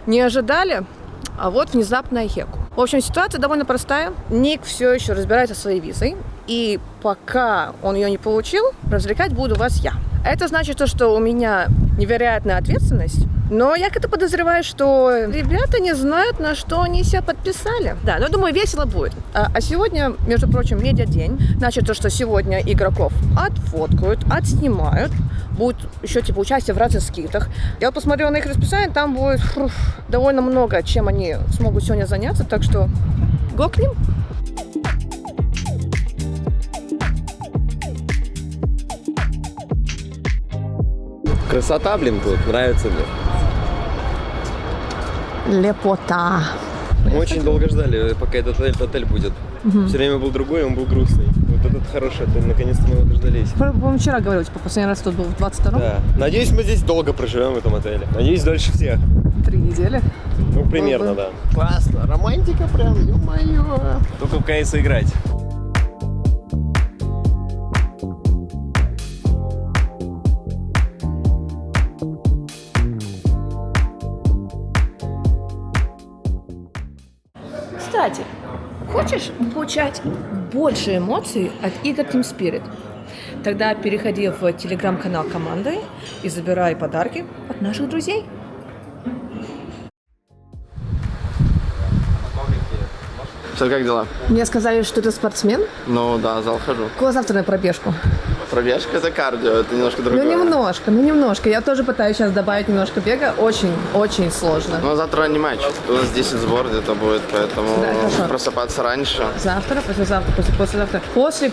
Не ожидали, а вот внезапная Хеку. В общем, ситуация довольно простая. Ник все еще разбирается со своей визой. И пока он ее не получил, развлекать буду вас я. Это значит, что у меня невероятная ответственность. Но я как-то подозреваю, что ребята не знают, на что они себя подписали. Да, но думаю, весело будет. А сегодня, между прочим, медиадень. Значит, то, что сегодня игроков отфоткают, отснимают. Будет еще участие в разных скидках. Я вот посмотрела на их расписание, там будет довольно много, чем они смогут сегодня заняться. Так что го к ним. Красота, блин, тут. Нравится мне. Лепота. Мы очень долго ждали, пока этот отель будет. Все время был другой, он был грустный. Вот этот хороший отель, наконец-то мы его дождались. По-моему, вчера говорил, последний раз тут был в 22-м. Да. Надеюсь, мы здесь долго проживем в этом отеле. Надеюсь, дольше всех. 3 недели. Ну, примерно, да. Классно, романтика прям, ё-моё. Только в КС играть. Кстати, хочешь получать больше эмоций от игр Team Spirit? Тогда переходи в телеграм-канал команды и забирай подарки от наших друзей. Что, как дела? Мне сказали, что ты спортсмен. Ну да, зал хожу. Куда завтра на пробежку? Пробежка — это кардио, это немножко другое. Ну немножко. Я тоже пытаюсь сейчас добавить немножко бега. Очень сложно. Но завтра не матч. У нас 10 сбор где-то будет, поэтому Да, хорошо. просыпаться раньше. Завтра, послезавтра, послезавтра. После.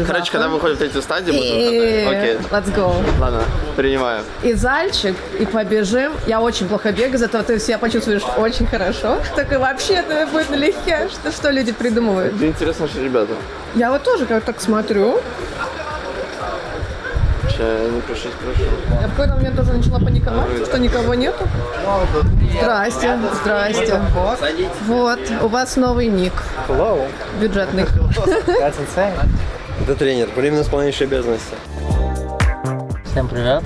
Короче, когда выходит в третью стадию, будем окей. Let's go. Ладно, принимаю. И зальчик, и побежим. Я очень плохо бегаю, зато ты себя почувствуешь очень хорошо. Так и вообще это будет налегке. Что люди придумывают? Это интересно, что ребята. Я вот тоже как так смотрю. Сейчас не прошу. Я в какой-то момент тоже начала паниковать, что никого нету. Здрасте. Вот, у вас новый ник. Hello. Бюджетный. That's insane. Это тренер, временно исполняющий обязанности. Всем привет.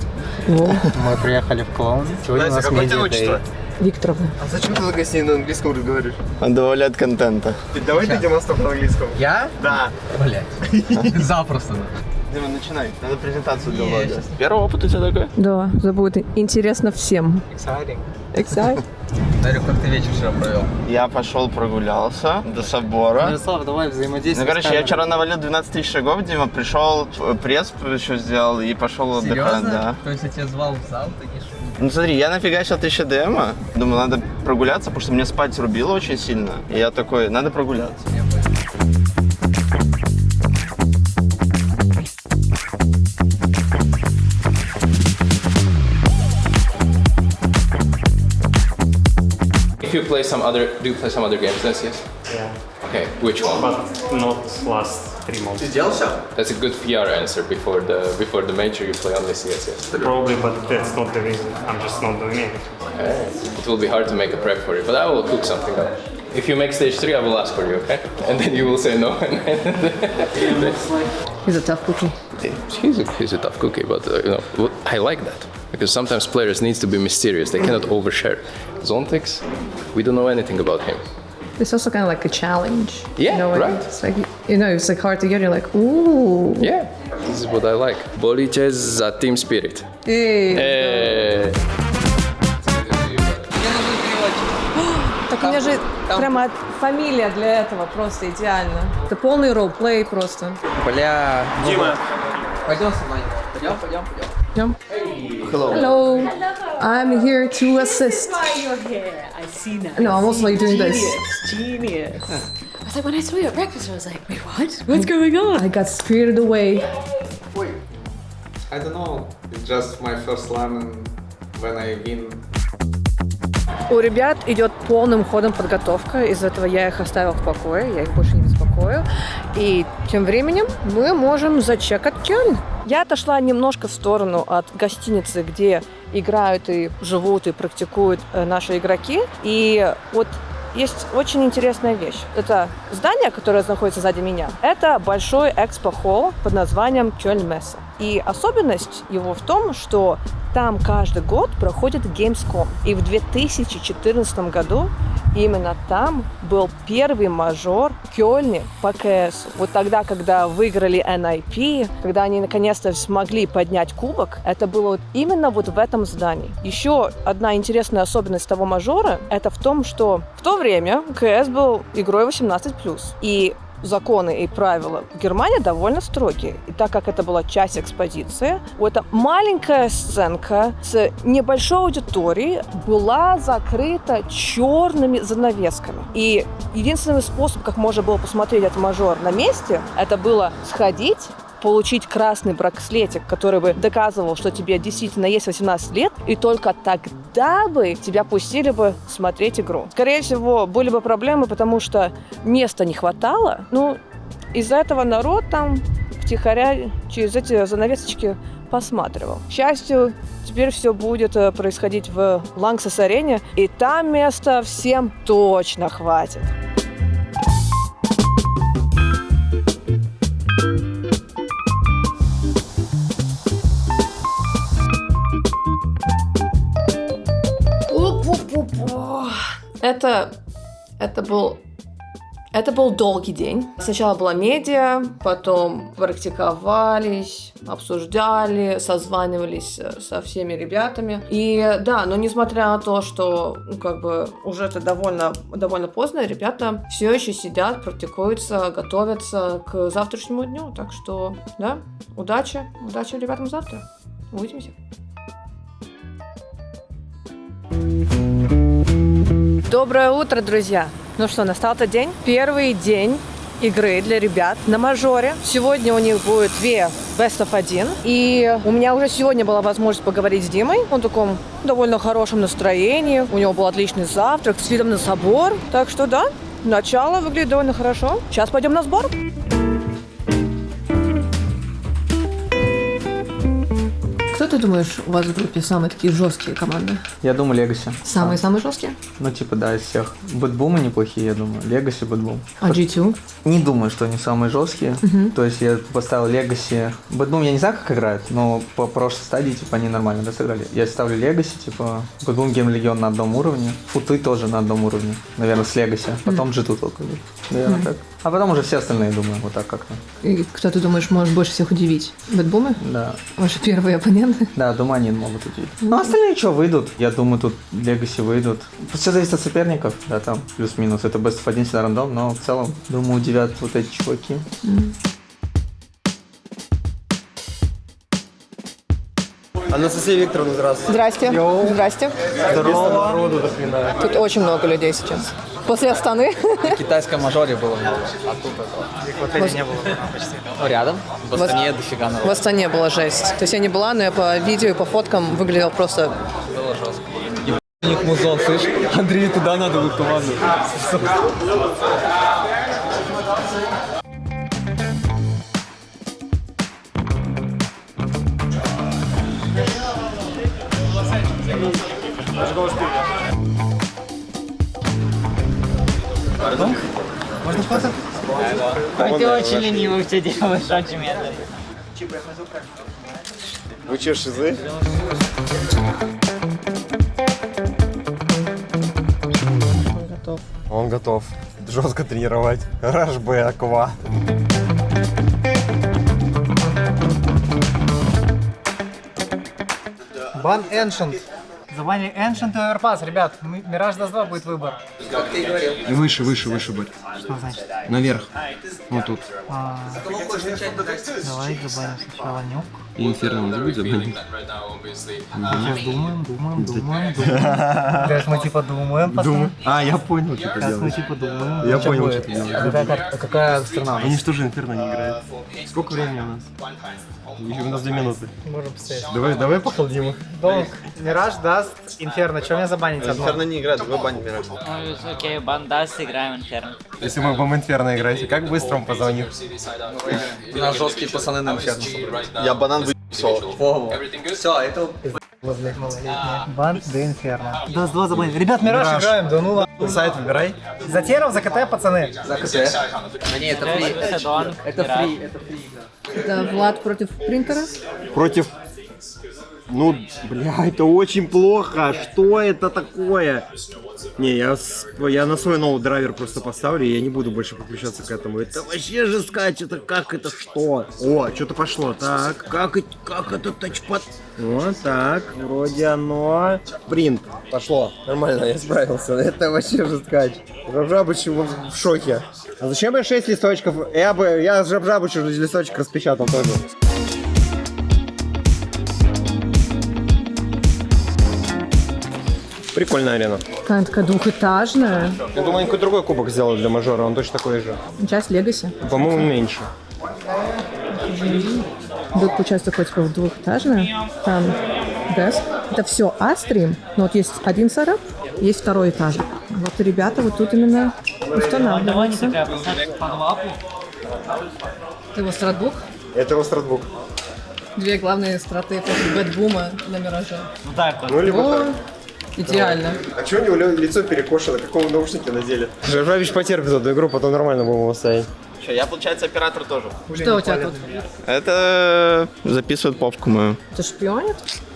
Мы приехали в Клоун. Сегодня у нас медиа-дэй. Викторовна. А зачем ты только с ней на английском разговариваешь? Он добавляет контента. Давай ты демонстрируй на английском. Я? Да. Блядь. Запросто. Дима, начинай. Надо презентацию для влога. Первый опыт у тебя такой? Да, это будет интересно всем. Exciting. Дарю, как ты вечер вчера провел? Я пошел прогулялся до собора. Мирослав, давай взаимодействуй. Ну, короче, я вчера навалил 12 тысяч шагов, Дима, пришел, пресс еще сделал и пошел отдыхать, Серьезно? да. То есть я тебя звал в зал, такие шутки? Ну смотри, я нафигачил 1000 ДМа, думаю, надо прогуляться, потому что мне спать рубило очень сильно. И я такой, надо прогуляться. Do you play some other games this year? Yeah, Okay, which one? but not last 3 months. That's a good PR answer. Before the major, you play only CS. Yes. Probably, but that's not the reason. I'm just not doing it. It will be hard to make a prep for it, but I will cook something up. If you make stage 3, I will ask for you, okay? And then you will say no. He's a tough cookie. He's a tough cookie, but I like that. Because sometimes players need to be mysterious. They cannot overshare. Zontix, we don't know anything about him. It's also kind of like a challenge. Yeah, you know, right. It's like, it's like hard to get. You're like, ooh. Yeah, this is what I like. Bolice za Team Spirit. Эй. Так у меня же прямо фамилия для этого просто идеально. Это полный ролл-плей просто. Бля. Дима. Пойдем со мной. Пойдем. Hello. I'm here to assist. You're here. I see now. No, I'm also like doing this. Genius. I was like, when I saw you at breakfast, I was like, wait, what? What's going on? I got spirited away. I don't know, it's just my first LAN and when I win. У ребят идет полным ходом подготовка, из-за этого я их оставил в покое, я их больше не беспокою. И тем временем мы можем зачекать Кёльн. Я отошла немножко в сторону от гостиницы, где играют и живут и практикуют наши игроки. И вот есть очень интересная вещь. Это здание, которое находится сзади меня, это большой экспо-холл под названием Кёльн-Мессе. И особенность его в том, что там каждый год проходит Gamescom. И в 2014 году именно там был первый мажор в Кёльне по КС. Вот тогда, когда выиграли NIP, когда они наконец-то смогли поднять кубок, это было вот именно вот в этом здании. Еще одна интересная особенность того мажора, это в том, что в то время КС был игрой 18+. И законы и правила в Германии довольно строгие. И так как это была часть экспозиции, вот эта маленькая сценка с небольшой аудиторией была закрыта черными занавесками. И единственный способ, как можно было посмотреть этот мажор на месте, это было сходить, получить красный браслетик, который бы доказывал, что тебе действительно есть 18 лет, и только тогда бы тебя пустили бы смотреть игру. Скорее всего, были бы проблемы, потому что места не хватало. Ну, из-за этого народ там втихаря через эти занавесочки посматривал. К счастью, теперь все будет происходить в Ланксес-арене, и там места всем точно хватит. Это был долгий день. Сначала была медиа, потом практиковались, обсуждали, созванивались со всеми ребятами. И да, но несмотря на то, что уже это довольно поздно, ребята все еще сидят, практикуются, готовятся к завтрашнему дню. Так что, да, удачи ребятам завтра. Увидимся. Доброе утро, друзья! Ну что, настал этот день. Первый день игры для ребят на мажоре. Сегодня у них будет 2 Best of 1. И у меня уже сегодня была возможность поговорить с Димой. Он в таком довольно хорошем настроении. У него был отличный завтрак с видом на собор. Так что да, начало выглядит довольно хорошо. Сейчас пойдем на сбор. Кто ты думаешь, у вас в группе самые такие жесткие команды? Я думаю, Legacy. Самые жесткие? Ну, типа, да, из всех. Бэтбумы неплохие, я думаю. Legacy, Бэтбум. А G2? Не думаю, что они самые жесткие. То есть я поставил Legacy. Бэтбум я не знаю, как играют, но по прошлой стадии, типа, они нормально, да, сыграли. Я ставлю Legacy, типа, Бэтбум, Гейм Легион на одном уровне. Футы тоже на одном уровне. Наверное, с Legacy. Потом G2 только будет. Наверное, так. А потом уже все остальные, думаю, вот так как-то. И кто ты думаешь может больше всех удивить? Бэтбумы? Да. Ваши первые оппоненты? Да, думаю, они могут удивить. Ну, остальные что, выйдут? Я думаю, тут Legacy выйдут. Все зависит от соперников, да, там плюс-минус. Это Best of 1 всегда рандом, но в целом, думаю, удивят вот эти чуваки. Анастасия Викторовна, здравствуйте. Здрасте. Здрасте. Здорово. Народу до хрена. Тут очень много людей сейчас. После Астаны. В китайском мажоре было много, а тут это... В отеле не было почти. Рядом, в Астане дофига народу. В Астане была жесть. То есть я не была, но я по видео и по фоткам выглядел просто... Было жестко. У них музон, слышь? Андрею туда надо в команду. Можно фото? Ты очень лениво все делаешь, очень медленно. Вы че, шизы? Он готов. Жестко тренировать. Раш Б, Аква. Бан Ancient. Забанили Ancient и Overpass, ребят. Мираж Даст 2 будет выбор. И выше, будет. Что значит? Наверх. Вот тут. Давай забаним сначала нюк. И инферно не забудь забанить. Сейчас думаем. Сейчас мы типа думаем, пацаны. А, я понял, что ты Сейчас мы делаешь. типа думаем. Я понял, что ты делаешь. Какая страна? Они что же инферно не играют? Сколько времени у нас? Еще у нас 2 минуты. Можем посмотреть. Давай похолодим их. Долг. Мираж Даст Инферно. Что мне забанить одно? Инферно не играет, вы банить Мираж. Окей, бандас, играем инферно. Если мы будем инферно играть, как быстро он позвонит? У нас жесткие пацаны на инферно. Я банан выебал. Все, это... Бан де Инферно. Даст 2 забанить. Ребят, Мираж играем, да ну ладно. Сайт выбирай. За теров, за КТ, пацаны. За КТ. Не, это фри. Это фри. Это Влад против принтера? Против Ну, бля, это очень плохо. Что это такое? Не, я на свой новый драйвер просто поставлю, и я не буду больше подключаться к этому. Это вообще же скач, это как, это что? О, что-то пошло. Так, как это тачпад? Вот так, вроде оно. Принт, пошло. Нормально, я справился. Это вообще же скач. Жабжабыч в шоке. А зачем я 6 листочков? Я Жабжабычу листочек распечатал тоже. Прикольная арена. Она такая двухэтажная. Я думаю, они какой-то другой кубок сделали для мажора, он точно такой же. Сейчас Легаси. По-моему, меньше. Тут получается такой типа двухэтажная. Там деск. Это все А-стрим, но вот есть один сарап, есть второй этаж. Вот ребята вот тут именно устанавливаются. Это его стратбук? Это его стратбук. Две главные страты после бэтбума на Мираже. Вот так вот. Ну, либо так. Идеально. А что у него лицо перекошено? Какого наушники надели? Жабжабич потерпит эту игру, потом нормально будем его ставить. Что, я, получается, оператор тоже. Что у тебя тут? Это записывает попку мою, Ты шпионит?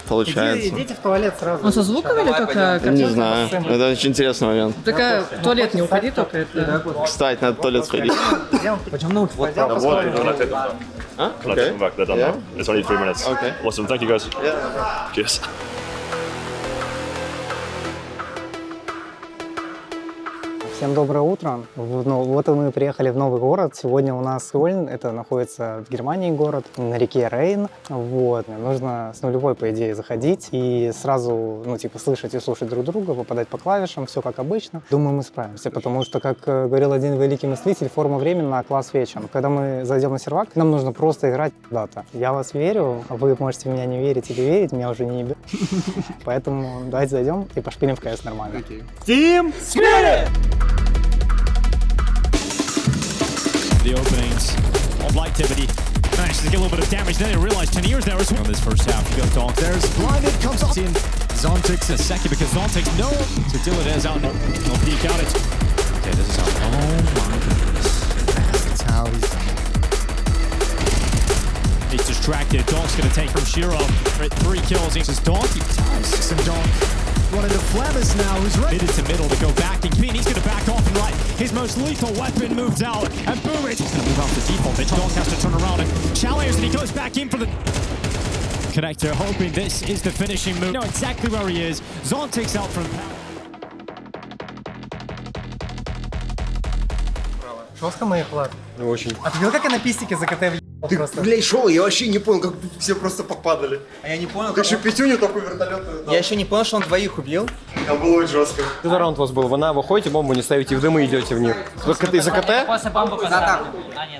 получается. Идите в туалет сразу. Он со звуком или только... Не знаю, это очень интересный момент. Такая, в туалет не уходи только. Это... Кстати, надо в туалет сходить. Пойдем на улицу, пойдем посмотрим. Okay. Yeah. It's only 3 minutes. Okay. Awesome. Thank you, guys. Yeah. Cheers. Всем доброе утро. Вот мы приехали в новый город. Сегодня у нас Кёльн, это находится в Германии город, на реке Рейн. Вот. Нужно с нулевой, по идее, заходить и сразу, слышать и слушать друг друга, попадать по клавишам, все как обычно. Думаю, мы справимся, потому что, как говорил один великий мыслитель, форма временна, а класс вечен. Когда мы зайдем на сервак, нам нужно просто играть куда-то. Я вас верю, вы можете в меня не верить или верить, меня уже не ебет. Поэтому давайте зайдем и пошпилим в КС нормально. Team Spirit! The openings of Lightivity managed to get a little bit of damage. Then they realized Teniers there as well. In this first half, you go Donk. There's Blinded, comes up in Zontix in a second because Zontix no to Dillade's out. No peek out it. Okay, this is how. Oh my goodness. That's how he's done it. He's distracted. Donk's gonna take from Shiro for 3 kills. He says Donk. He ties some Donk. Running to Flamis now, who's ready to middle to go back. And he's going to back off and right. His most lethal weapon moves out. And boom, it's going to move off the default. Then Donk has to turn around and challenge, and he goes back in for the connector, hoping this is the finishing move. You know exactly where he is. Zontix out from... Жестко моих, Влад. Очень. А ты видел, как я на пистике за КТ въебал просто? Блядь, шоу, я вообще не понял, как все просто попадали. А я не понял, Ты еще пятюню такой вертолет. Я еще не понял, что он двоих убил. Там было очень жестко. Что за раунд у вас был? Вы на выходите, бомбу не ставите, в дымы идете в них. За КТ? После бомбы за атаку.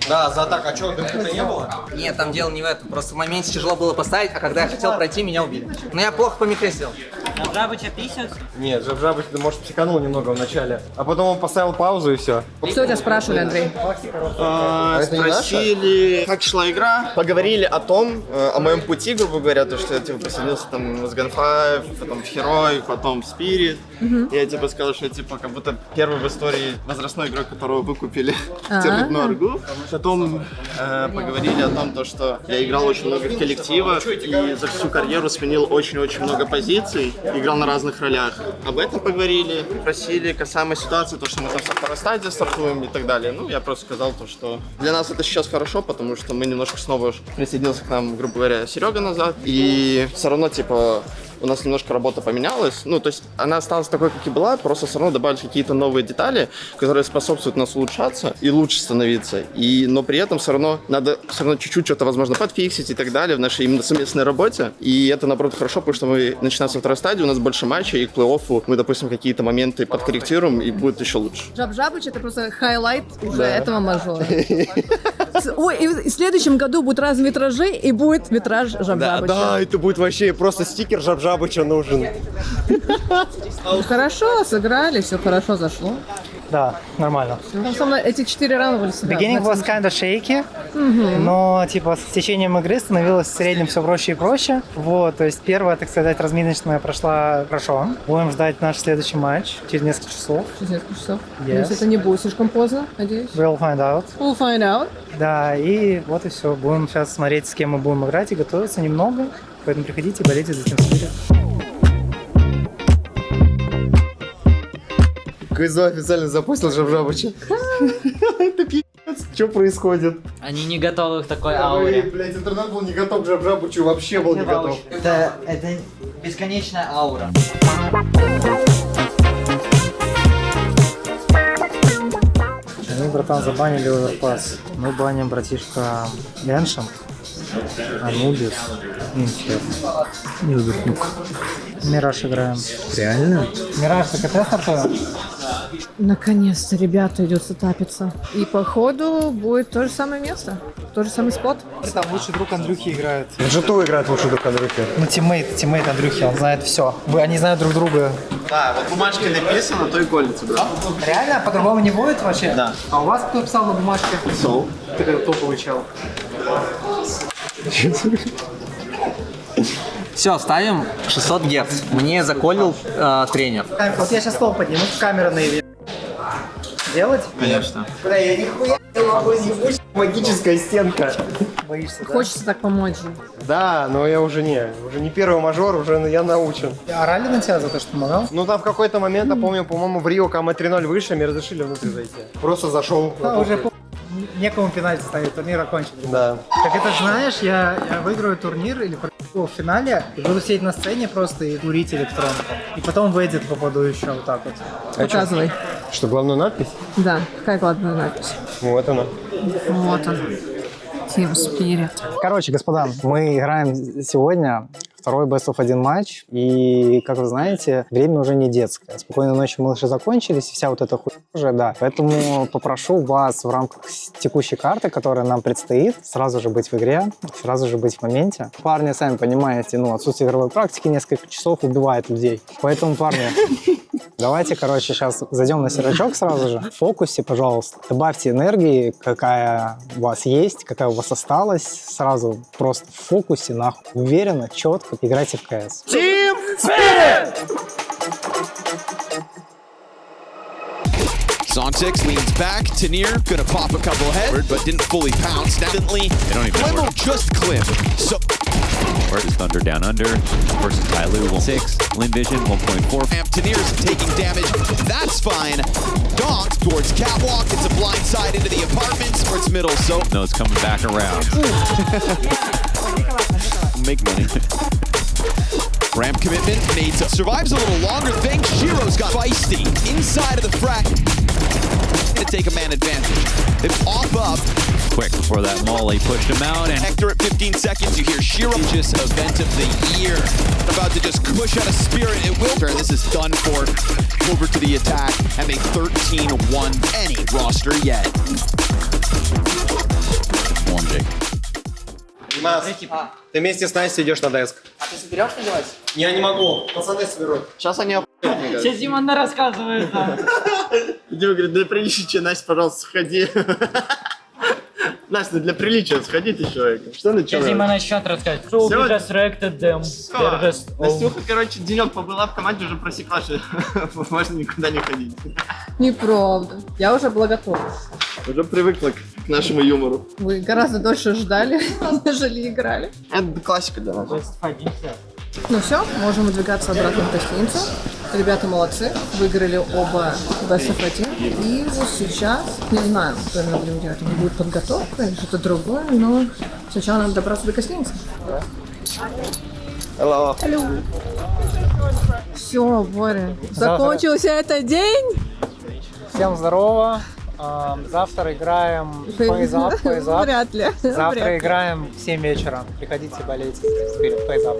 Да, за атаку. А что, дымы-то не было? Нет, там дело не в этом. Просто в моменте тяжело было поставить, а когда я хотел пройти, меня убили. Но я плохо по микре сделал. Жабжабыча писят? Нет, Жабжабыч, может, психанул немного в начале. А потом он поставил паузу и все. Что у тебя спрашивали, Андрей? Спросили, как шла игра, поговорили о том, о моем пути, грубо говоря, то, что я присоединился там с Gunfive, потом в Heroi, потом в Spirit. Я сказал, что я как будто первый в истории возрастной игрок, которого выкупили в Термитную Аргу. Потом поговорили о том, что я играл очень много в коллективах и за всю карьеру сменил очень-очень много позиций, играл на разных ролях. Об этом поговорили, просили касаемо ситуации, то, что мы там со второй стадии стартуем и так далее. Ну, я просто сказал то, что для нас это сейчас хорошо, потому что мы немножко снова присоединился к нам, грубо говоря, Серега назад. И все равно, у нас немножко работа поменялась. Ну, то есть она осталась такой, как и была, просто все равно добавились какие-то новые детали, которые способствуют нас улучшаться и лучше становиться. Но при этом все равно надо чуть-чуть что-то, возможно, подфиксить и так далее в нашей именно совместной работе. И это, наоборот, хорошо, потому что мы начинаем со второй стадии, у нас больше матчей, и к плей-оффу мы, допустим, какие-то моменты подкорректируем, и будет еще лучше. Жабжабыч — это просто хайлайт уже этого мажора. Ой, и в следующем году будет разные витражи, и будет витраж Жабжабыча. Да, это будет вообще просто стикер Жабжабыча нужен. Хорошо, сыграли, все хорошо зашло. Да, нормально. Там со мной эти 4 раунда были сыграны. Beginning was kind of shaky, но с течением игры становилось в среднем все проще и проще. Вот, то есть первая, так сказать, разминочная прошла хорошо. Будем ждать наш следующий матч через несколько часов. Через несколько часов. Yes. Если это не будет слишком поздно, надеюсь. We'll find out. We'll find out. Да, и вот и все. Будем сейчас смотреть, с кем мы будем играть и готовиться немного. поэтому приходите и болейте за Team Spirit. Кайзо официально запустил Жабжабыча. Это пи***ц. Что происходит? Они не готовы к такой Блять, интернет был не готов к Жабжабычу, вообще был не готов. Это бесконечная аура. Они, братан, забанили оверпас. Мы баним, братишка, Эншем, Анубис, Инфер и Убернук. Мираж играем. Реально? Мираж, ТКТ стартуем? Наконец-то ребята идет сетапиться. И походу будет то же самое место, тот же самый спот. Там лучший друг Андрюхи играет. Джиту играет лучший друг Андрюхи. Ну, тиммейт Андрюхи, он знает все. Они знают друг друга. Да, вот бумажкой написано, то и колется, брат. Реально? По-другому не будет вообще? Да. А у вас кто писал на бумажке? Соу. Ты когда топовый чел. Все, ставим 600 Гц. Мне заколил тренер. Вот я сейчас стол подниму, камера наяве. Делать? Конечно. Бля, я нихуя не могу, ебучая магическая стенка. Боишься, да? Хочется так помочь. Да, но я уже не первый мажор, уже я научен. Орали на тебя за то, что помогал? Ну там в какой-то момент, я помню, по-моему, в Рио, когда мы 3-0 вышли, мне разрешили внутрь зайти. Просто зашел. Уже некому пенальти ставить, турнир окончен. Да. Так это знаешь, я выиграю турнир или в финале, и буду сидеть на сцене просто и курить электронку. И потом в эдит попаду еще вот так вот. Показывай. Что, главную надпись? Да, какая главная надпись? Вот она. Вот он. Team Spirit. Короче, господа, мы играем сегодня второй Best of 1 матч, и, как вы знаете, время уже не детское. Спокойной ночи, малыши закончились, и вся вот эта хуйня уже, да. Поэтому попрошу вас в рамках текущей карты, которая нам предстоит, сразу же быть в игре, сразу же быть в моменте. Парни, сами понимаете, отсутствие игровой практики несколько часов убивает людей. Поэтому, парни, давайте, короче, сейчас зайдем на сервачок сразу же. В фокусе, пожалуйста. Добавьте энергии, какая у вас есть, какая у вас осталась. Сразу просто в фокусе, нахуй. Уверенно, четко играйте в КС. Team Spirit! Zontix leans back. Tenier gonna pop a couple head, but didn't fully pounce. Definitely, they don't even know just clip. So, where is Thunder down under versus Tyloo 6. Lin Vision 1.4. Tenier's taking damage. That's fine. Donk towards catwalk. It's a blind side into the apartments or it's middle. So no, it's coming back around. Make money. Ramp commitment. Nate survives a little longer. Think Shiro's got feisty inside of the frac. To take a man advantage. They've off up. Quick before that molly pushed him out. And Hector at 15 seconds. You hear Shiro. Just event of the year. About to just push out a spirit. It will turn. This is done for. Over to the attack. And a 13-1 any roster yet. One Jake. Димас, ты вместе с Настей идешь на деск. А ты соберешь надевать? Я не могу, пацаны соберут. Сейчас они охуеют. Сейчас Дима рассказывает, да. Дима говорит, для приличия, Настя, пожалуйста, сходи. Настя, для приличия сходите, человек. Что началось? Дима начнет рассказывать. So we just reacted them. Настюха, короче, денек побыла в команде, уже просекла, что можно никуда не ходить. Неправда. Я уже была готова. Уже привыкла к нашему юмору. Вы гораздо дольше ждали, нежели играли. Это классика для нас. Ну все, можем выдвигаться обратно в гостиницу. Ребята молодцы, выиграли оба Best of 1. И вот сейчас, не знаю, что мы будем делать. Может, будет подготовка или что-то другое, но сначала надо добраться до гостиницы. Hello. Hello. Все, Боря, закончился этот день. Всем здорово. Завтра играем фейзап. Вряд ли. Завтра играем в 7 вечера. Приходите, болейте. Фейзап.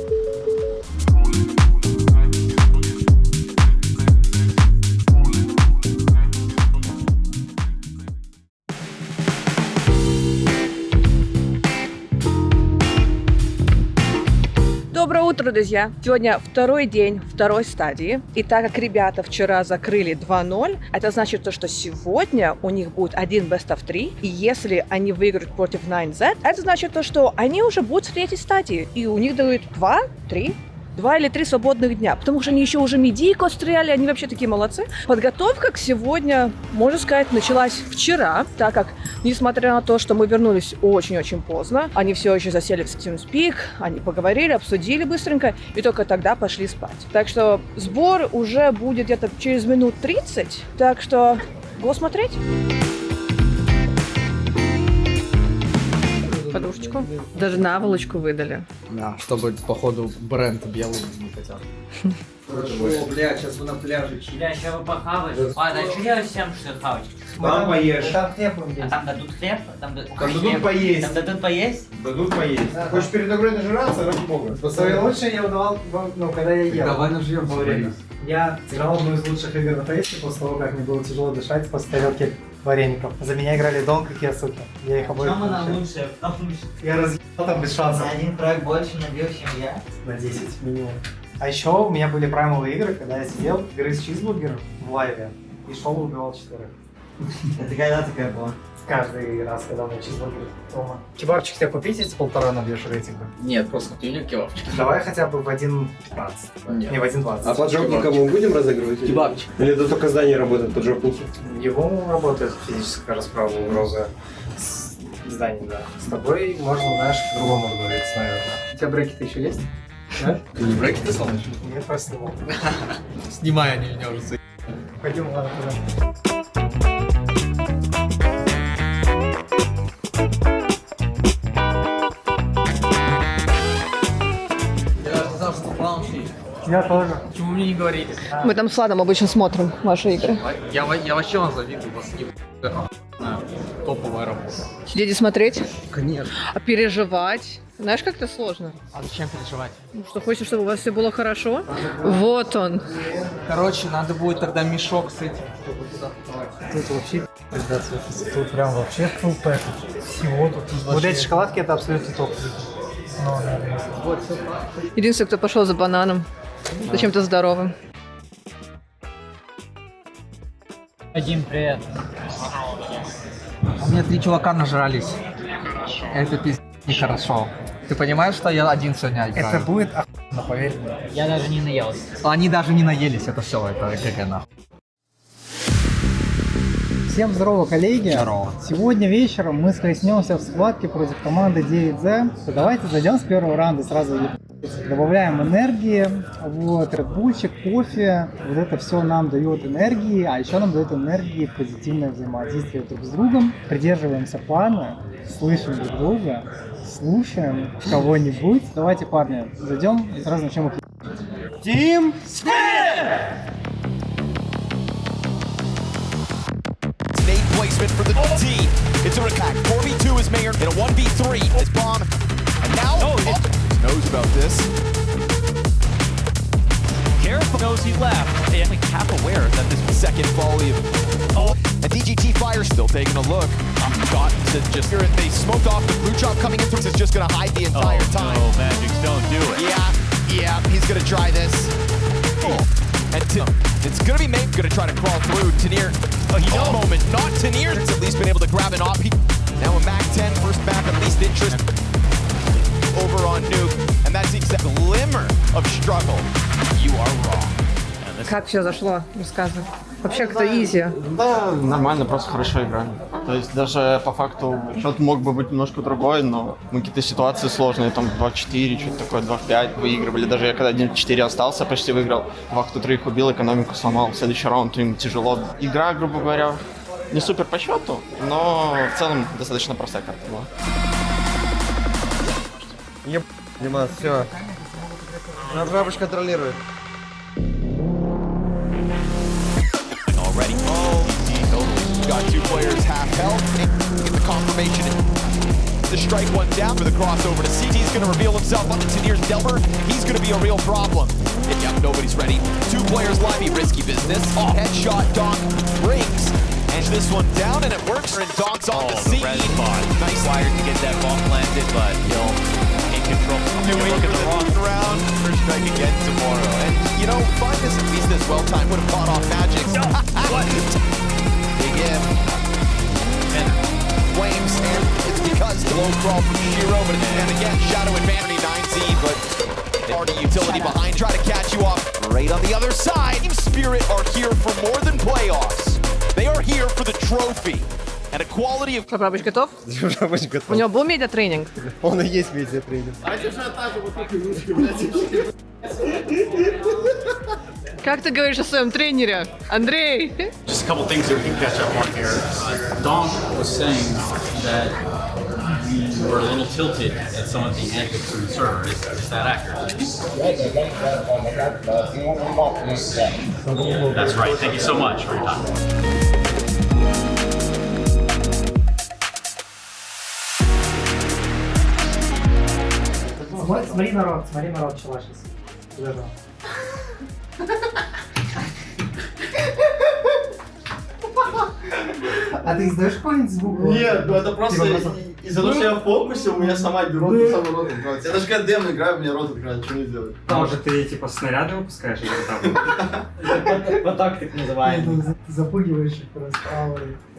Доброе утро, друзья! Сегодня второй день второй стадии. И так как ребята вчера закрыли 2-0, это значит то, что сегодня у них будет один Best of 3. И если они выиграют против 9Z, это значит то, что они уже будут в третьей стадии. И у них дают 2-3 2 или 3 свободных дня, потому что они еще уже медийку отстреляли, они вообще такие молодцы. Подготовка к сегодня, можно сказать, началась вчера, так как, несмотря на то, что мы вернулись очень-очень поздно, они все еще засели в TeamSpeak, они поговорили, обсудили быстренько и только тогда пошли спать. Так что сбор уже будет где-то через минут 30, так что го смотреть. Подушечку. Даже наволочку выдали. Да, чтобы, походу, бренд белый не хотят. О, бля, сейчас вы на пляже. Бля, сейчас вы похаваете. Ладно, а что делать всем, что хавать? Там поешь. Там хлеб будем есть. А там дадут хлеб? Там дадут поесть. Там дадут поесть? Дадут поесть. Да, хочешь перед игрой нажираться, ради бога. Лучше я выдавал, ну, когда я ел. Давай нажрем во время. Я сыграл одну из лучших игр на тесте после того, как мне было тяжело дышать после тарелки вареников. За меня играли Дон, какие суки. Я их обоих. Почему она лучшая? Потому что я разъебал там без шансов. на один проект больше набил, чем я. На 10 минимум. А еще у меня были праймовые игры, когда я сидел, грыз чизбургер в лайве и шел и убивал 4. Это когда такая была? Каждый раз, когда у меня чизбургер дома. Кебабчик тебе купить, если 1,5 набьешь рейтинга? Нет, просто ты у меня кебабчик. Давай хотя бы в 1.15. Не в 1.20. А поджопника мы будем разыгрывать? Кебабчик. Или это только здание работает поджопники? Его работает физическая расправа угрозы с зданием, да. С тобой можно, знаешь, по-другому договориться, наверное. У тебя брекеты еще есть? Да? Ты не брекеты сломаешь? Нет, просто снимал. Снимай, они меня уже заебали. Пойдем, ладно, туда. Я тоже. Почему мне не говорили? Мы там с Владом обычно смотрим ваши игры. Я вообще вам завидую, у вас не топовая работа. Сидеть и смотреть? Конечно. А переживать? Знаешь, как это сложно? А зачем переживать? Ну, что хочешь, чтобы у вас все было хорошо? Вот он. Короче, надо будет тогда мешок с этим, чтобы туда вставать. Тут вообще, ребят, тут прям вообще full package. Всего тут. Вот эти шоколадки это абсолютно топ. Вот, все. Единственный, кто пошел за бананом. Зачем-то здоровым. Один привет. У меня 3 чувака нажрались. Это пиздец нехорошо. Ты понимаешь, что я один сегодня играю? Это будет охуенно, поверь мне. Я даже не наелся. Они даже не наелись, это все, это ГГ нахуй. Всем здорово, коллеги! Здорово. Сегодня вечером мы схлестнемся в схватке против команды 9Z. Давайте зайдем с первого раунда сразу. Добавляем энергии, вот, редбульчик, кофе. Вот это все нам дает энергии, а еще нам дает энергии позитивное взаимодействие друг с другом. Придерживаемся плана, слышим друг друга, слушаем кого-нибудь. Давайте, парни, зайдем и сразу начнем их. Team Nade placement for the team. It's a attack. 4v2 is Mayor in a 1v3 is Bomb. And now knows about this. Careful knows he left. They only half aware that this second volley of and DGT Fire still taking a look. Got to just here they smoked off the blue drop coming in through. Is just gonna hide the entire time. No, Magics don't do it. Yeah, he's gonna try this. And it's gonna be Mate gonna try to crawl through. Tanir, moment, not Tanir. Has at least been able to grab an op. Now a Mac 10, first map at least interest over on Nuke, and that's the glimmer of struggle. You are wrong. Как все зашло? Рассказывай. Вообще как-то изи. Да, нормально, просто хорошо играем. То есть даже по факту счет мог бы быть немножко другой, но мы какие-то ситуации сложные, там 2-4, что-то такое, 2-5 выигрывали. Даже я когда 1-4 остался, почти выиграл. По факту 3 убил, экономику сломал. Следующий раунд им тяжело. Игра, грубо говоря, не супер по счету, но в целом достаточно простая карта была. Димас, все. Жабыч контролирует. Already. Got 2 players half health. Get the confirmation. The strike one down for the crossover to CT. He's going to reveal himself up to Tanir's Delver. He's going to be a real problem. Yep, nobody's ready. 2 players live. Risky business. Oh, headshot. Donk rings. And this one down, and it works. And Donk's on the scene. Nice wire to get that bomb planted, but he'll in control. Doing for the wrong round. First strike again tomorrow. And, you know, Farkas, at least this well-timed, would have caught off Magic. What? Big in. And Flames, and it's because the low crawl from Shiro, but it's, and again, Shadow advantage 9Z, but Party utility behind, try to catch you off. Right on the other side, Team Spirit are here for more than playoffs. They are here for the trophy. And a quality of... Жабрабыч готов? Жабрабыч У готов. него был медиатренинг? Он и есть медиатренинг. Как ты говоришь о своем тренере, Андрей? Just a couple things that we can catch up on here. Dom was saying that you were a little tilted at some of the antics from the server. Is that accurate? That's right. Thank you so much for your time. Смотри народ, чувак, сейчас. А ты издаешь какой-нибудь звук? Нет, ну это просто из-за того, что я в фокусе, у меня сама рот сам рот открывается. Я даже когда дем играю, у меня рот открывается, что мне делать? Может, ты типа снаряды выпускаешь или там? Вот так так называемый. Запугиваешь их просто.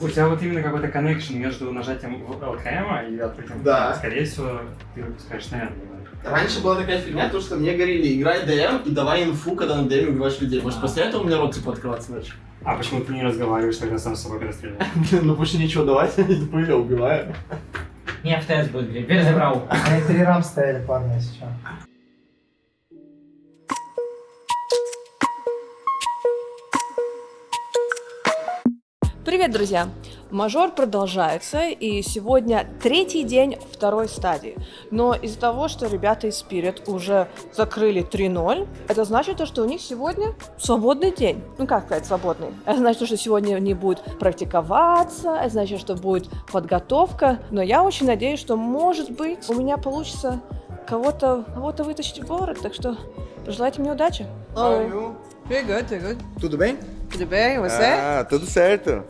У тебя вот именно какой-то коннекшн между нажатием ЛКМ и открытием. Да. Скорее всего, ты выпускаешь снаряды. Раньше была такая фигня, то что мне говорили, играй ДМ и давай инфу, когда на ДМ убиваешь людей. Может, после этого у меня рот типа открываться начал? А почему ты не разговариваешь, когда сам с собой расстреливаешь? Ну, больше нечего давать, я убиваю. Не в тест будет, теперь забрал. Они 3 рам стояли, парни, сейчас. Привет, друзья! Мажор продолжается, и сегодня 3-й день 2-й стадии. Но из-за того, что ребята из Spirit уже закрыли 3-0, это значит, что у них сегодня свободный день. Ну, как сказать, свободный? Это значит, что сегодня они будут практиковаться, это значит, что будет подготовка. Но я очень надеюсь, что, может быть, у меня получится кого-то вытащить в город. Так что пожелайте мне удачи. Very good, very good. Tudo bem? Tudo bem, você? Tudo certo.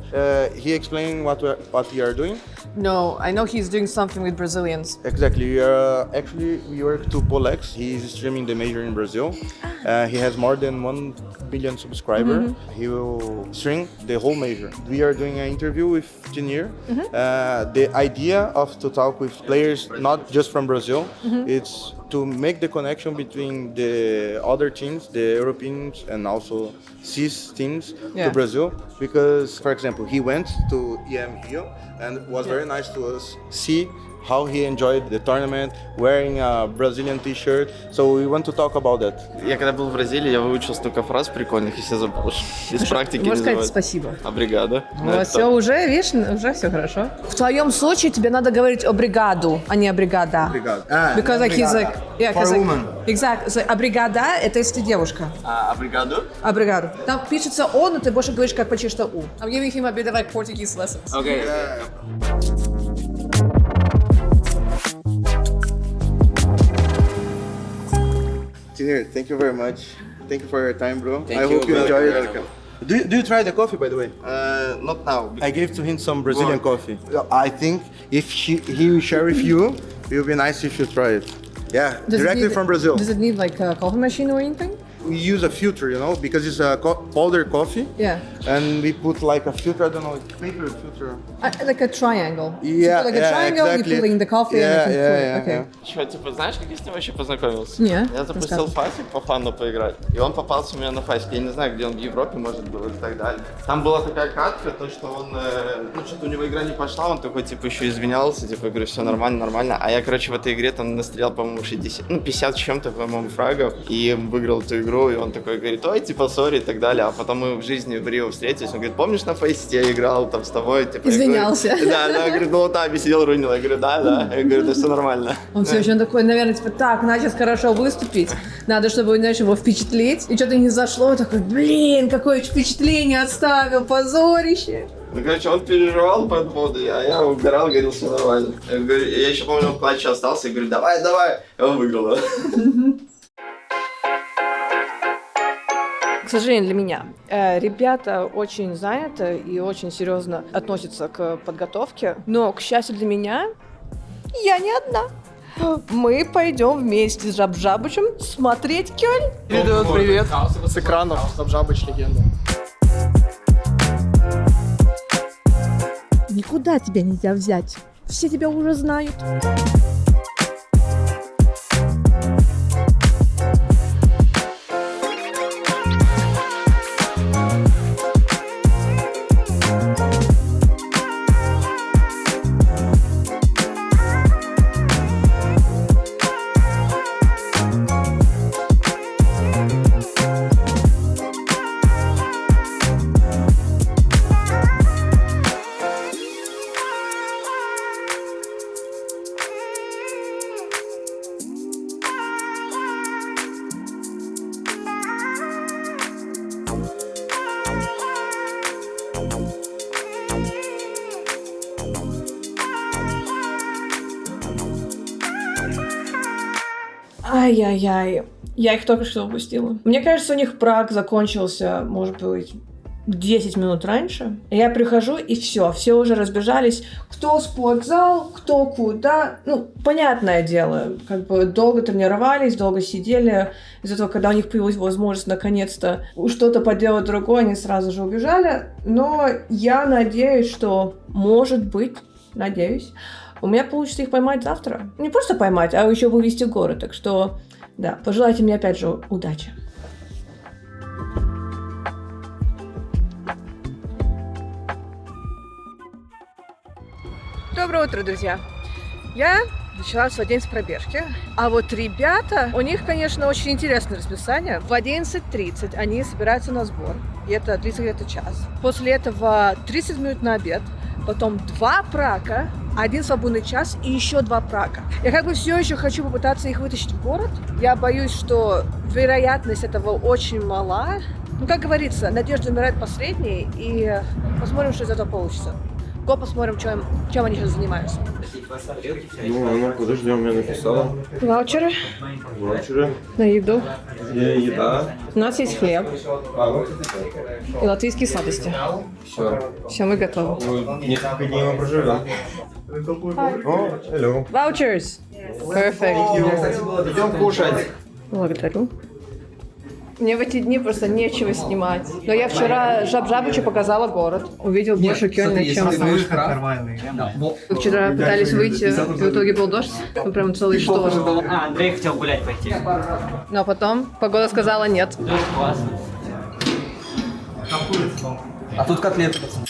He explained what you are doing. No, I know he's doing something with Brazilians. Exactly. We work to Polex. He's streaming the major in Brazil. He has more than 1 billion subscribers. He will stream the whole major. We are doing an interview with Tinir. The idea of to talk with players not just from Brazil, it's to make the connection between the other teams, the Europeans and also CIS teams to Brazil. Because, for example, he went to EM Rio and it was very nice to us see how he enjoyed the tournament, wearing a Brazilian t-shirt. So we want to talk about that. Я когда был в Бразилии, я выучил столько фраз прикольных и все забыл. Без практики не Можешь сказать забывать. спасибо. Обригада. Вот, все, уже, видишь, уже все хорошо. В твоем случае тебе надо говорить обригаду, а не обригада. Because like he's like, yeah, For like, woman. Exactly. So, обригада — это если ты девушка. А обригаду? Обригаду. Там пишется «о», но ты больше говоришь как почти что «у». I'm giving him a bit of like Portuguese lessons. Okay. Tinir, thank you very much. Thank you for your time, bro. Thank I you. hope you enjoy it. Welcome. Do you try the coffee, by the way? Not now. I gave to him some Brazilian coffee. I think if he will share with you, it would be nice if you try it. Yeah, directly from Brazil. Does it need like a coffee machine or anything? We use a filter, you know, because it's a powder coffee. Yeah. And we put like a filter, I don't know, paper filter. Like a triangle. Yeah, you put like a triangle, exactly. you put in the coffee and you can put it. Okay. Что, типа, знаешь, как я с ним вообще познакомился? Не, Я запустил рассказывай. фасик по фану поиграть, и он попался у меня на фасике. Я не знаю, где он, в Европе, может, был и так далее. Там была такая катка, то, что он, ну, что-то у него игра не пошла, он такой, типа, еще извинялся, типа, я говорю, все нормально, нормально. А я, короче, в этой игре там настрелял, по-моему, 50 с чем-то, по-моему, фрагов, и выиграл эту игру, и он такой говорит, ой, типа, сори и так далее. А потом мы в жизни в Рио встретились, он говорит, помнишь, на фейсе я играл там с тобой, типа, Извинялся. Я говорю, да, говорит, ну, вот там сидел, рунил. Я говорю, да, я говорю, да, все нормально. Он все еще такой, наверное, типа, так, надо сейчас хорошо выступить, надо, чтобы, знаешь, его впечатлить. И что-то не зашло, такой, блин, какое впечатление оставил, позорище. Ну, короче, он переживал по этому поводу, а я угорал, говорил, все нормально. Я, говорю, я еще помню, он в клатче остался, я говорю, давай, и он выиграл. К сожалению, для меня. Ребята очень заняты и очень серьезно относятся к подготовке, но, к счастью для меня, я не одна. Мы пойдем вместе с Жабжабычем смотреть Кёльн. Передают привет с экранов. Жабжабыч легенда. Никуда тебя нельзя взять. Все тебя уже знают. Ай-яй-яй. Я их только что упустила. Мне кажется, у них праг закончился, может быть, 10 минут раньше. Я прихожу, и все уже разбежались. Кто в спортзал, кто куда. Ну, понятное дело, как бы долго тренировались, долго сидели. Из-за того, когда у них появилась возможность наконец-то что-то поделать другое, они сразу же убежали. Но я надеюсь, что, может быть, надеюсь, у меня получится их поймать завтра. Не просто поймать, а еще вывести в город. Так что, да, пожелайте мне опять же удачи. Доброе утро, друзья! Я начала свой день с пробежки. А вот ребята, у них, конечно, очень интересное расписание. В 11:30 они собираются на сбор. И это длится где-то час. После этого 30 минут на обед. Потом 2 прака, 1 свободный час и еще 2 прака. Я как бы все еще хочу попытаться их вытащить в город. Я боюсь, что вероятность этого очень мала. Ну, как говорится, надежда умирает последней. И посмотрим, что из этого получится. Го посмотрим, чем они сейчас занимаются. Ну, подожди, у меня написала. Ваучеры. На еду. Еда. У нас есть хлеб. И латвийские сладости. Все, мы готовы. Несколько дней мы проживем. О, hello. Vouchers. Perfect. Идем кушать. Благодарю. Мне в эти дни просто нечего снимать. Но я вчера Жабжабычу показала город. Увидел больше Кёльна, чем... Вы вчера пытались выйти, и в итоге был дождь. Ну, прям целый шторм. Андрей хотел гулять пойти. Но потом погода сказала нет. А тут котлеты, пацаны.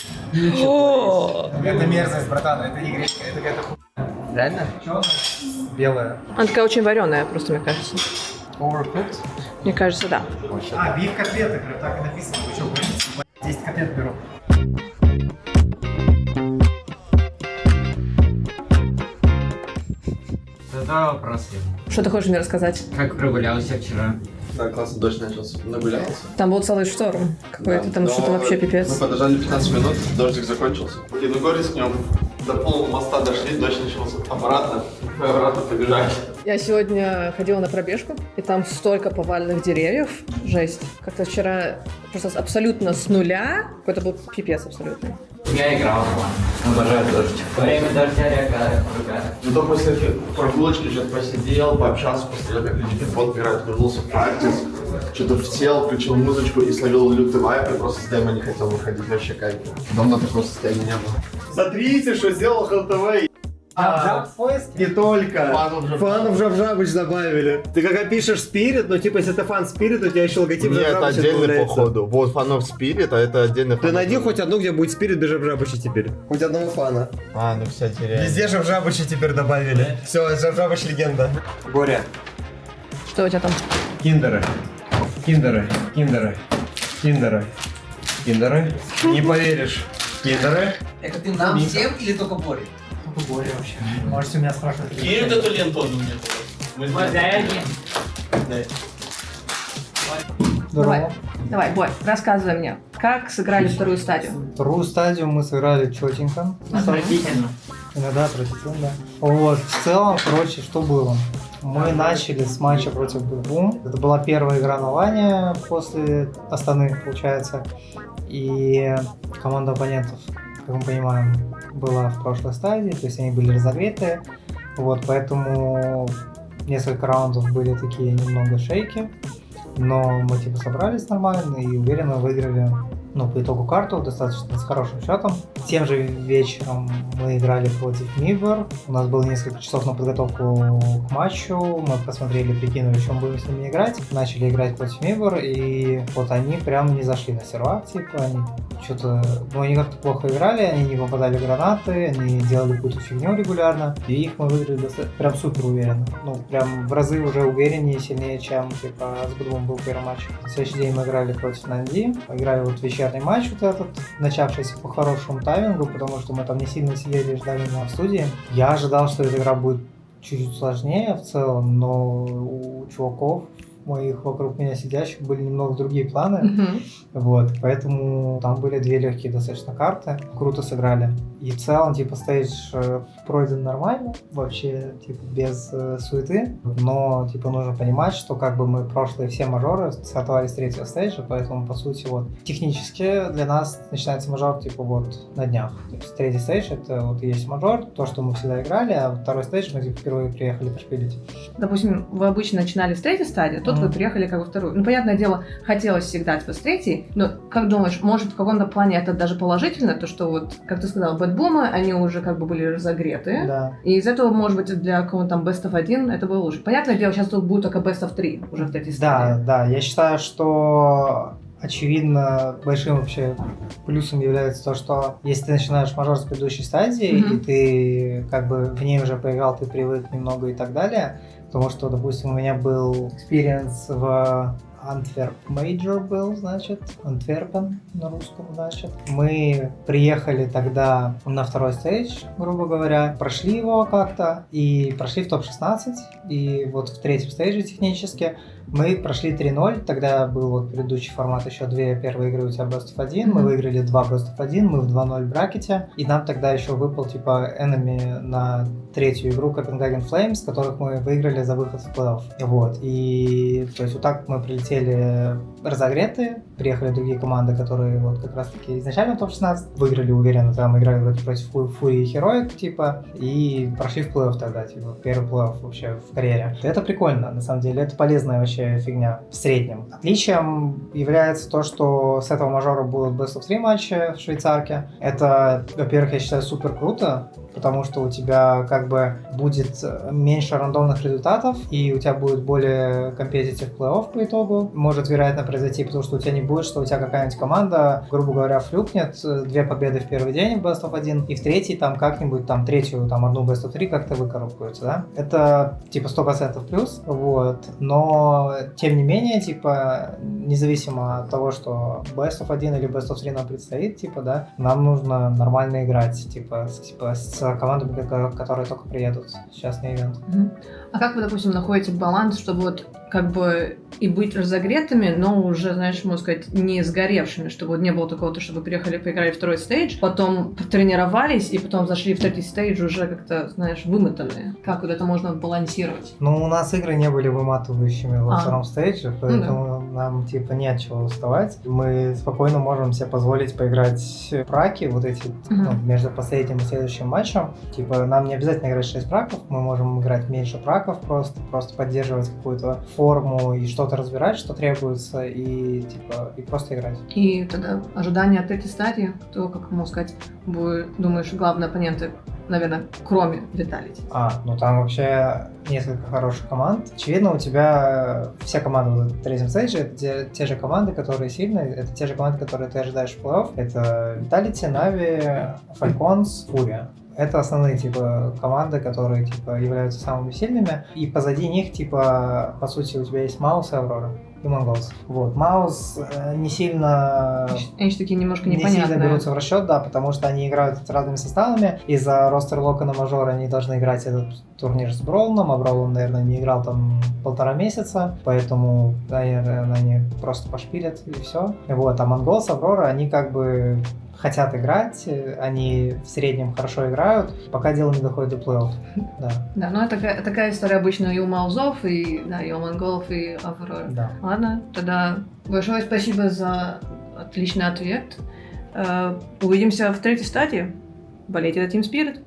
Это мерзость, братан, это не гречка, это какая-то хуйня. Реально? Белая. Она такая очень вареная, просто, мне кажется. Overcooked? Мне кажется, да. Биф котлеты, прям так и написано. Вы что, будете? 10 котлет беру. Задавай вопрос. Что ты хочешь мне рассказать? Как прогулялся вчера? Да, классно, дождь начался. Нагулялся. Там был целый шторм какой-то, там что-то вообще пипец. Мы подождали 15 минут, дождик закончился. И на горе с ним до полного моста дошли, дождь начался. Обратно побежали. Я сегодня ходила на пробежку, и там столько поваленных деревьев. Жесть. Как-то вчера просто абсолютно с нуля. Какой-то был пипец абсолютный. Я играл. Обожаю дождь. Время дождя река. Зато после прогулочки что-то посидел, пообщался, посмотрел, как люди футбол играют, вернулся в практис. Что-то сел, включил музычку и словил лютый вайп, и просто с демо не хотел выходить, вообще кайф. Давно такого состояния не было. Смотрите, что сделал ХЛТВ. Не только. Фанов Жабжабыч добавили. Ты когда пишешь Спирит, ну типа если это фан Спирит, у тебя еще логотип Нет, это Жабжабыча отдельный добавляется. походу. Вот фанов Спирит, а это отдельный фан. Ты найди хоть одну, где будет Спирит без Жабжабыча теперь. Хоть одного фана. А, ну кстати, реально. Везде Жабжабыча теперь добавили. Все, Жабжабыч легенда. Боря. Что у тебя там? Киндеры. Киндеры. Киндеры. Киндеры. Киндеры. Не поверишь. Киндеры. Это ты нам всем или только Боре? Только Боря вообще. Можете у меня спрашивать. Кинь вот эту ленту одну мне. Давай, Бой, рассказывай мне, как сыграли вторую стадию? Вторую стадию мы сыграли четенько. Отвратительно. Иногда отвратительно, да. Вот, в целом, короче, что было? Мы начали с матча против Бум. Это была первая игра на лане после Астаны, получается. И команда оппонентов, как мы понимаем, была в прошлой стадии, то есть они были разогреты. Вот, поэтому несколько раундов были такие немного шейки. Но мы типа собрались нормально и уверенно выиграли, ну, по итогу карту достаточно с хорошим счетом. Тем же вечером мы играли против Мибор. У нас было несколько часов на подготовку к матчу. Мы посмотрели, прикинули, чем будем с ними играть. Начали играть против Мибор, и вот они прям не зашли на сервак, типа, они что-то, ну, они как-то плохо играли, они не попадали в гранаты, они делали какую-то фигню регулярно, и их мы выиграли прям супер уверенно. Ну, прям в разы уже увереннее и сильнее, чем, типа, с Будвом был первый матч. В следующий день мы играли против Нанди, играли вот вечерний матч вот этот, начавшийся по хорошему таймингу, потому что мы там не сильно сидели и ждали на студии. Я ожидал, что эта игра будет чуть-чуть сложнее в целом, но у чуваков моих вокруг меня сидящих были немного другие планы. Вот, поэтому там были 2 легкие достаточно карты. Круто сыграли. И в целом, типа, стейдж пройден нормально, вообще, типа, без суеты. Но, типа, нужно понимать, что как бы мы прошлые все мажоры стартовали с 3-го стейджа, поэтому, по сути, вот, технически для нас начинается мажор, типа, вот, на днях. То есть 3-й стейдж — это вот и есть мажор, то, что мы всегда играли, а 2-й стейдж мы, типа, впервые приехали пошпилить. Допустим, вы обычно начинали с 3-й стадии, а тут вы приехали как бы 2-ю. Ну, понятное дело, хотелось всегда типа с 3-й, но как думаешь, может в каком-то плане это даже положительно, то, что вот, как ты сказал, бэтбумы, они уже как бы были разогреты, да. И из этого, может быть, для кого-то там Best of 1 это было лучше. Понятное дело, сейчас тут будет только Best of 3 уже в 3-й стадии. Да, я считаю, что очевидно большим вообще плюсом является то, что если ты начинаешь мажор с предыдущей стадии, и ты как бы в ней уже поиграл, ты привык немного и так далее, потому что, допустим, у меня был экспириенс в Antwerp Major был, значит, Антверпен на русском, значит. Мы приехали тогда на 2-й стейдж, грубо говоря, прошли его как-то, и прошли в топ-16, и вот в 3-м стейдже технически мы прошли 3-0, тогда был вот предыдущий формат, еще 2 первые игры у тебя Best of 1, мы выиграли 2 Best of 1, мы в 2-0 бракете, и нам тогда еще выпал типа enemy на 3-ю игру Copenhagen Flames, которых мы выиграли за выход в плей-офф. Вот, и то есть вот так мы прилетели разогретые, приехали другие команды, которые вот как раз таки изначально топ-16, выиграли уверенно, там играли вроде против Фурии и Heroic, типа, и прошли в плей-офф тогда, типа, первый плей-офф вообще в карьере. Это прикольно, на самом деле, это полезная вообще фигня в среднем. Отличием является то, что с этого мажора будут Best of 3 матчи в Швейцарке. Это, во-первых, я считаю, супер круто, потому что у тебя как бы будет меньше рандомных результатов, и у тебя будет более компетитив плей-офф по итогу. Может, вероятно, произойти, потому что у тебя не будет, что у тебя какая-нибудь команда, грубо говоря, флюкнет 2 победы в первый день в Best of 1, и в 3-й там как-нибудь, там 3-ю, там одну Best of 3 как-то выкарабкаются, да? Это типа 100% плюс, вот. Но тем не менее, типа, независимо от того, что Best of 1 или Best of 3 нам предстоит, типа, да, нам нужно нормально играть, типа с командами, которые только приедут сейчас на ивент. А как вы, допустим, находите баланс, чтобы вот как бы и быть разогретыми, но уже, знаешь, можно сказать, не сгоревшими, чтобы вот не было такого, что вы приехали, поиграли в 2-й стейдж, потом потренировались и потом зашли в 3-й стейдж уже как-то, знаешь, вымотанные. Как вот это можно балансировать? Ну, у нас игры не были выматывающими во 2-м стейдже, поэтому нам, типа, не от чего уставать. Мы спокойно можем себе позволить поиграть праки, вот эти, между последним и следующим матчем. Типа, нам не обязательно играть 6 праков, мы можем играть меньше праков, просто поддерживать какую-то форму и что-то разбирать, что требуется, и типа и просто играть. И тогда ожидания от 3-й стадии, кто, как можно сказать, будет, думаешь, главные оппоненты, наверное, кроме Vitality? Ну там вообще несколько хороших команд. Очевидно, у тебя все команды в 3-м стейдже, это те же команды, которые сильные, это те же команды, которые ты ожидаешь в плей-офф. Это Vitality, Na'Vi, Falcons, Furia. Это основные, типа, команды, которые, типа, являются самыми сильными. И позади них, типа, по сути, у тебя есть Маус и Аврора. И Mongols. Вот. Маус не сильно... Они такие немножко непонятные. Не сильно берутся в расчет, да, потому что они играют с разными составами. Из-за ростер-лока на мажор они должны играть этот турнир с Броулом, а Броул, наверное, не играл там 1,5 месяца, поэтому, наверное, они просто пошпилят и все. Вот. А Mongols, Аврора, они как бы хотят играть, они в среднем хорошо играют, пока дело не доходит до плей-офф. Да, ну это такая история обычно и у Маузов, и у Монголов, и Авроры. Да. Ладно, тогда большое спасибо за отличный ответ. Увидимся в 3-й стадии. Болейте за Team Spirit.